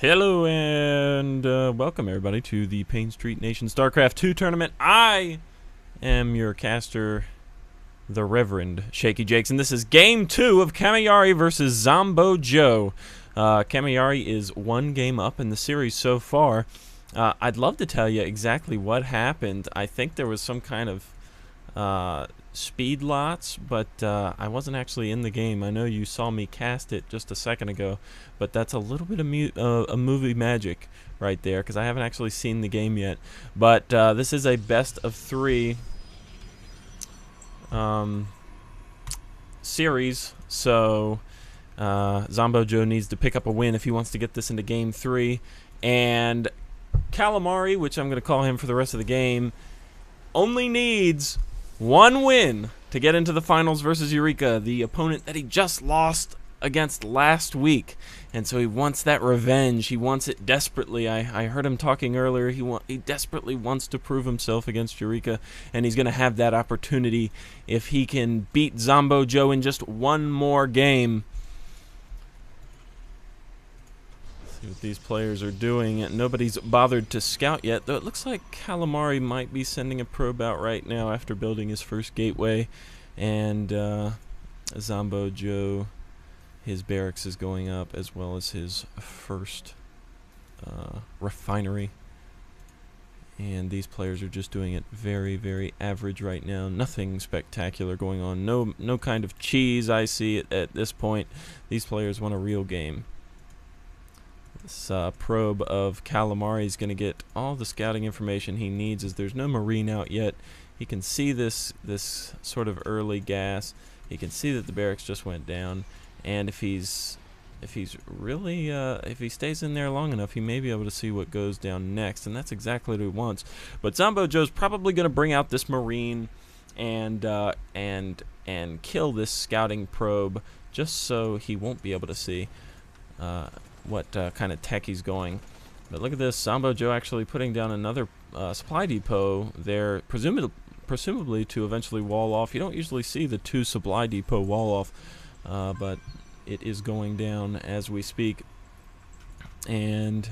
Hello and welcome everybody to the Payne Street Nation StarCraft 2 tournament. I am your caster, the Reverend Shaky Jakes, and this is Game 2 of Kammalleri versus Zombo Joe. Kammalleri is one game up in the series so far. I'd love to tell you exactly what happened. I think there was some kind of speed lots, but I wasn't actually in the game. I know you saw me cast it just a second ago, but that's a little bit of movie magic right there, because I haven't actually seen the game yet. But this is a best of 3 series, so Zombo Joe needs to pick up a win if he wants to get this into Game 3. And Kammalleri, which I'm going to call him for the rest of the game, only needs one win to get into the finals versus Eureka, the opponent that he just lost against last week. And so he wants that revenge. He wants it desperately. I heard him talking earlier. He desperately wants to prove himself against Eureka, and he's going to have that opportunity if he can beat Zombo Joe in just one more game. See what these players are doing. Nobody's bothered to scout yet, though it looks like Kammalleri might be sending a probe out right now after building his first gateway. And Zombo Joe, his barracks is going up, as well as his first refinery. And these players are just doing it very, very average right now. Nothing spectacular going on. No kind of cheese I see at this point. These players want a real game. This probe of Kammalleri is going to get all the scouting information he needs, as there's no marine out yet. He can see this sort of early gas. He can see that the barracks just went down, and if he stays in there long enough, he may be able to see what goes down next, and that's exactly what he wants. But Zombo Joe's probably going to bring out this marine and kill this scouting probe, just so he won't be able to see what kind of tech he's going. But look at this, Zombo Joe actually putting down another supply depot there, presumably to eventually wall off. You don't usually see the 2 supply depot wall off, but it is going down as we speak. And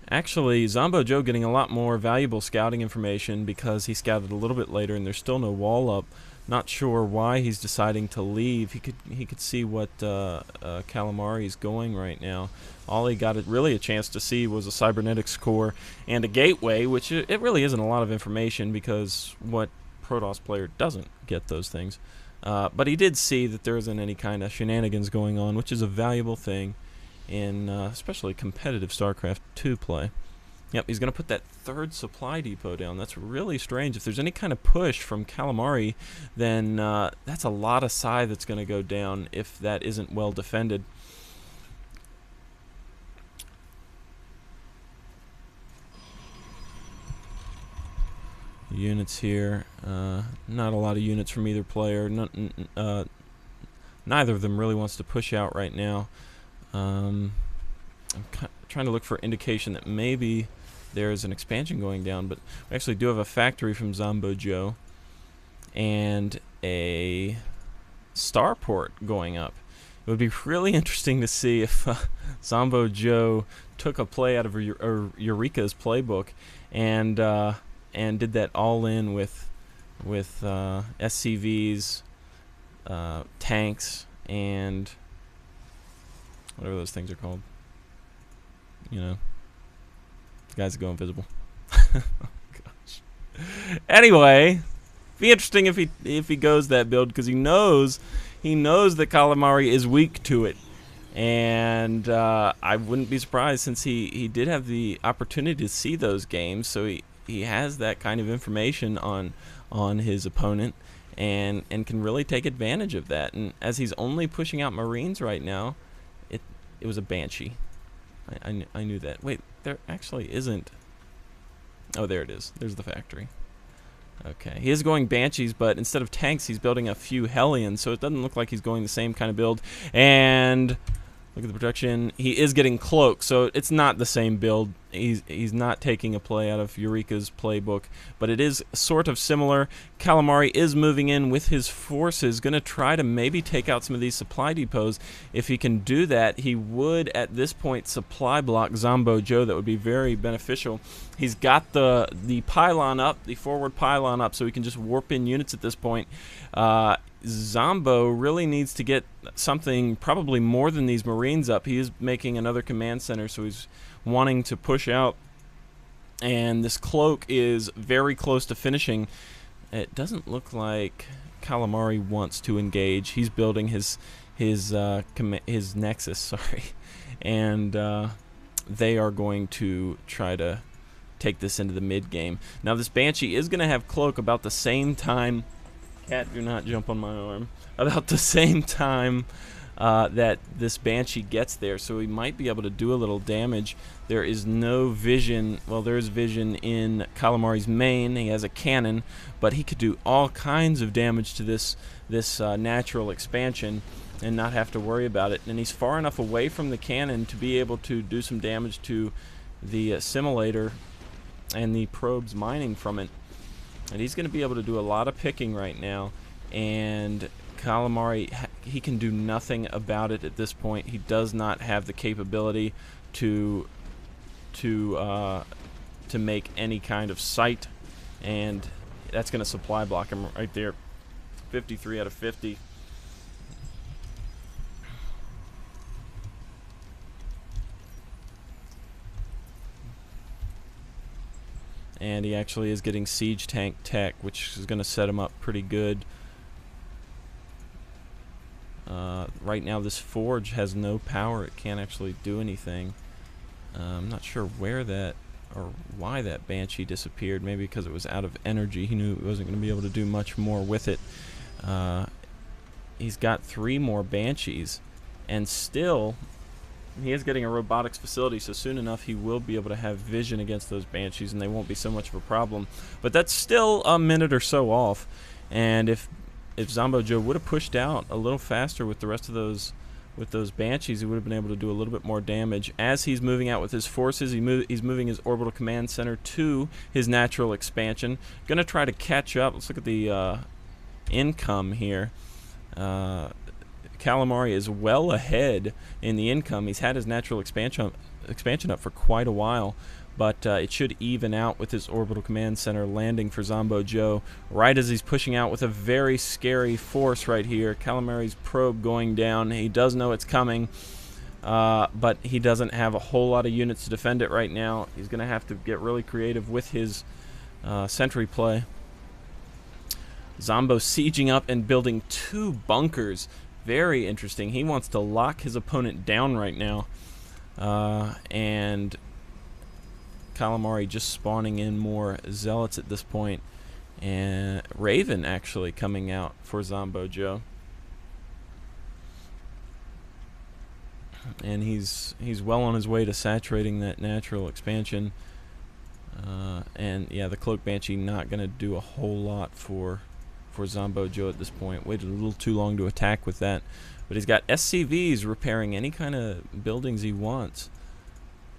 actually, Zombo Joe getting a lot more valuable scouting information because he scouted a little bit later and there's still no wall up. Not sure why he's deciding to leave. He could see what Kammalleri going right now. All he got really a chance to see was a cybernetics core and a gateway, which it really isn't a lot of information, because what Protoss player doesn't get those things. But he did see that there isn't any kind of shenanigans going on, which is a valuable thing in especially competitive StarCraft 2 play. Yep, he's going to put that 3rd supply depot down. That's really strange. If there's any kind of push from Kammalleri, then that's a lot of psi that's going to go down if that isn't well defended. Units here. Not a lot of units from either player. Neither of them really wants to push out right now. I'm trying to look for indication that maybe there's an expansion going down, but we actually do have a factory from Zombo Joe and a starport going up. It would be really interesting to see if Zombo Joe took a play out of Eureka's playbook and did that all in with SCVs, tanks, and whatever those things are called. You know, the guys that go invisible. Oh, gosh. Anyway, be interesting if he goes that build, because he knows that Kammalleri is weak to it, and I wouldn't be surprised, since he did have the opportunity to see those games, so he has that kind of information on his opponent, and can really take advantage of that. And as he's only pushing out Marines right now, it was a Banshee. I knew that. Wait, there actually isn't. Oh, there it is. There's the factory. Okay. He is going Banshees, but instead of tanks, he's building a few Hellions, so it doesn't look like he's going the same kind of build. And Look at the protection. He is getting cloaked, so it's not the same build. He's not taking a play out of Eureka's playbook, but it is sort of similar. Kammalleri is moving in with his forces, going to try to maybe take out some of these supply depots. If he can do that, he would, at this point, supply block Zombo Joe. That would be very beneficial. He's got the pylon up, the forward pylon up, so he can just warp in units at this point. Zombo really needs to get something, probably more than these Marines up. He is making another command center, so he's wanting to push out. And this cloak is very close to finishing. It doesn't look like Kammalleri wants to engage. He's building his nexus, sorry, and they are going to try to take this into the mid game. Now this Banshee is going to have cloak about the same time. Cat, do not jump on my arm. About the same time that this Banshee gets there, so he might be able to do a little damage. There is no vision. Well, there is vision in Kamalleri's main. He has a cannon, but he could do all kinds of damage to this natural expansion and not have to worry about it. And he's far enough away from the cannon to be able to do some damage to the simulator and the probes mining from it. And he's going to be able to do a lot of picking right now, and Kammalleri, he can do nothing about it at this point. He does not have the capability to make any kind of sight, and that's going to supply block him right there. 53 out of 50. And he actually is getting siege tank tech, which is going to set him up pretty good. Right now this forge has no power. It can't actually do anything. I'm not sure where that or why that Banshee disappeared. Maybe because it was out of energy. He knew he wasn't going to be able to do much more with it. He's got 3 more Banshees, and still he is getting a robotics facility, so soon enough he will be able to have vision against those Banshees, and they won't be so much of a problem. But that's still a minute or so off, and if Zombo Joe would have pushed out a little faster with the rest of those Banshees, he would have been able to do a little bit more damage. As he's moving out with his forces, he's moving his orbital command center to his natural expansion. Going to try to catch up. Let's look at the income here. Kammalleri is well ahead in the income. He's had his natural expansion up for quite a while, but it should even out with his orbital command center landing for Zombo Joe right as he's pushing out with a very scary force right here. Kamalleri's probe going down. He does know it's coming, but he doesn't have a whole lot of units to defend it right now. He's going to have to get really creative with his sentry play. Zombo sieging up and building 2 bunkers. Very interesting. He wants to lock his opponent down right now. And Kammalleri just spawning in more zealots at this point. And Raven actually coming out for Zombo Joe. And he's well on his way to saturating that natural expansion. And yeah, the Cloak Banshee not going to do a whole lot for Zombo Joe at this point. Waited a little too long to attack with that. But he's got SCVs repairing any kind of buildings he wants.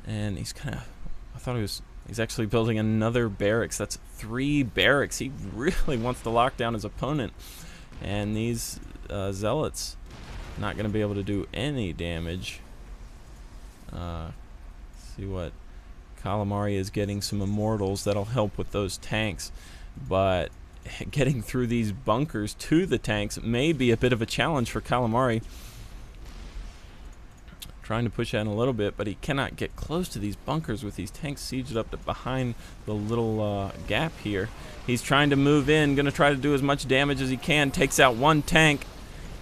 And he's kind of... I thought he's actually building another barracks. That's 3 barracks. He really wants to lock down his opponent. And these zealots not going to be able to do any damage. See what... Kammalleri is getting some immortals that'll help with those tanks. But... getting through these bunkers to the tanks may be a bit of a challenge for Kammalleri. Trying to push out a little bit, but he cannot get close to these bunkers with these tanks sieged up to behind the little gap here. He's trying to move in, going to try to do as much damage as he can. Takes out 1 tank,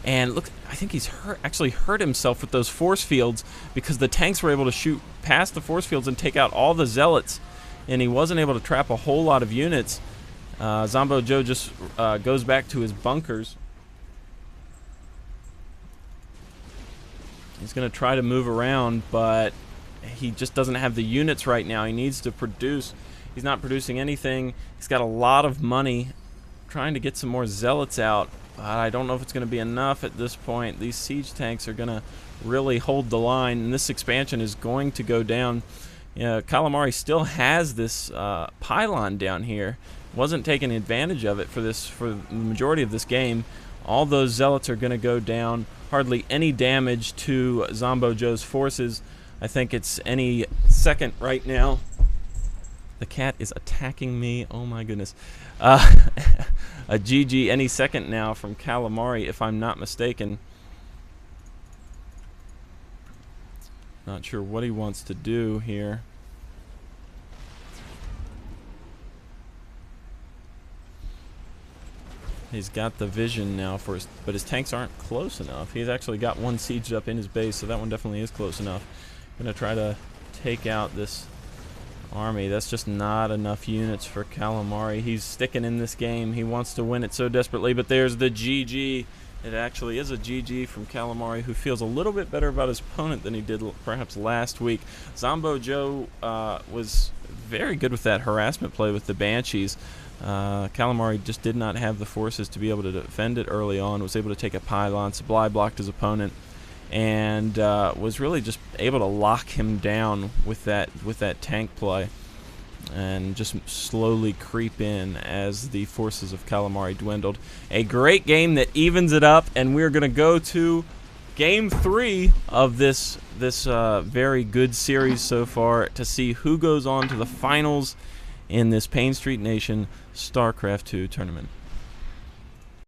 and look, I think he's actually hurt himself with those force fields because the tanks were able to shoot past the force fields and take out all the zealots, and he wasn't able to trap a whole lot of units. Zombo Joe just goes back to his bunkers. He's going to try to move around, but he just doesn't have the units right now. He needs to produce. He's not producing anything. He's got a lot of money. Trying to get some more zealots out. I don't know if it's going to be enough at this point. These siege tanks are going to really hold the line, and this expansion is going to go down. Kammalleri still has this pylon down here. Wasn't taking advantage of it for the majority of this game. All those zealots are going to go down. Hardly any damage to Zombo Joe's forces. I think it's any second right now. The cat is attacking me. Oh my goodness. A GG any second now from Kammalleri, if I'm not mistaken. Not sure what he wants to do here. He's got the vision now for his, but his tanks aren't close enough. He's actually got one sieged up in his base, so that one definitely is close enough. Gonna try to take out this army. That's just not enough units for Kammalleri. He's sticking in this game. He wants to win it so desperately, but there's the GG. It actually is a GG from Kammalleri, who feels a little bit better about his opponent than he did perhaps last week. Zombo Joe was very good with that harassment play with the Banshees. Kammalleri just did not have the forces to be able to defend it early on, was able to take a pylon, supply blocked his opponent, and was really just able to lock him down with that tank play and just slowly creep in as the forces of Kammalleri dwindled. A great game that evens it up, and we're going to go to Game 3 of this very good series so far to see who goes on to the finals in this Pain Street Nation StarCraft 2 tournament.